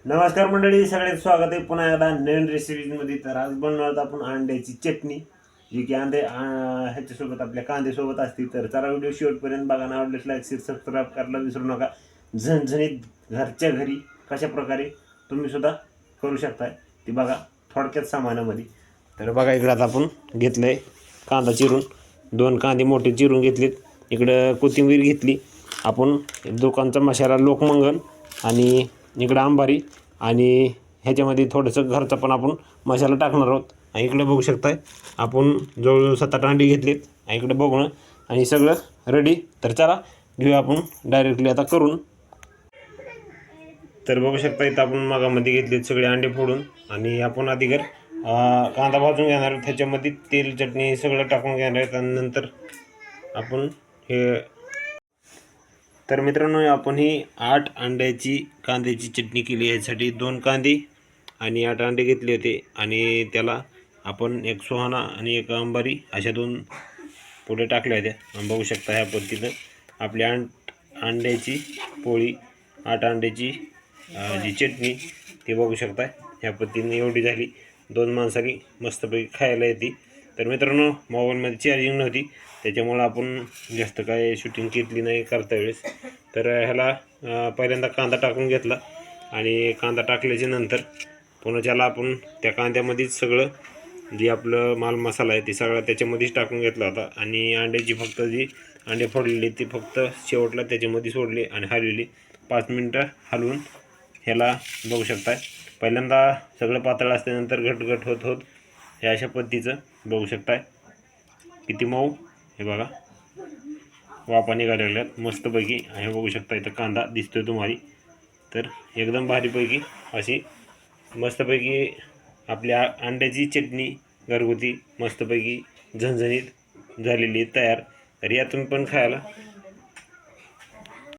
नमस्कार मंडळी, सगळ्यांचं स्वागत आहे पुन्हा एकदा नवीन रेसिपीजमध्ये. तर आज बनवणार आपण अंड्याची चटणी, जी की ह्याच्यासोबत आपल्या कांद्यासोबत असते. तर चला व्हिडिओ शेवटपर्यंत बघा. आवडल्यास लाईक शेअर सबस्क्राईब करायला विसरू नका. झणझणीत घरच्या घरी कशा प्रकारे तुम्ही सुद्धा करू शकताय ती बघा थोडक्यात सामानामध्ये. तर बघा इकडं आता आपण घेतलं आहे कांदा चिरून, 2 कांदे मोठे चिरून घेतलेत. इकडं कोथिंबीर घेतली आपण, दुकानचा मसाला लोकमंगल, आणि इकडं अंबारी, आणि ह्याच्यामध्ये थोडंसं घरचा पण आपण मसाला टाकणार आहोत. आणि इकडे बघू शकताय आपण जवळजवळ 7-8 अंडी घेतलीत. आणि इकडे बघणं आणि सगळं रेडी. तर चला घेऊया आपण डायरेक्टली आता करून. तर बघू शकता इथं आपण मगामध्ये घेतलेत सगळे अंडे फोडून, आणि आपण आधी कांदा भाजून घेणार आहोत. त्याच्यामध्ये तेल चटणी सगळं टाकून घेणार आहेत, आणि नंतर आपण हे. तर मित्रांनो, आपण ही 8 अंड्याची कांद्याची चटणी केली. यासाठी 2 कांदे आणि 8 अंडे घेतले होते, आणि त्याला आपण एक सुहाणा आणि एक अंबारी अशा 2 पुढे टाकल्या होत्या. बघू शकता ह्या पद्धतीनं आपली अंड्याची पोळी, 8 अंड्याची जी चटणी ती बघू शकता ह्या पद्धतीने एवढी झाली. 2 माणसांनी मस्तपैकी खायला येते. तर मित्रांनो, मोबाईलमध्ये चार्जिंग नव्हती, त्याच्यामुळं आपण जास्त काय शूटिंग केली नाही करता वेळेस. तर ह्याला पहिल्यांदा कांदा टाकून घेतला, आणि कांदा टाकल्याच्या नंतर पुन्हा त्याला आपण त्या कांद्यामध्येच सगळं जे आपलं माल मसाला आहे ते सगळा त्याच्यामध्येच टाकून घेतला होता. आणि अंड्याची फक्त जी अंडे फोडलेली ती फक्त शेवटला त्याच्यामध्ये सोडली आणि हलवली. 5 मिनटं हलवून ह्याला बघू शकताय. पहिल्यांदा सगळं पातळ असल्यानंतर घट होत होत हे अशा पद्धतीचं बघू शकताय. किती मऊ, हे बघा वापा निघायला लागल्यात मस्तपैकी. हे बघू शकता इथं कांदा दिसतोय तुम्हाला. तर एकदम भारीपैकी अशी मस्तपैकी आपल्या अंड्याची चटणी घरगुती मस्तपैकी झणझणीत झालेली तयार. तर या तुम्ही पण खायला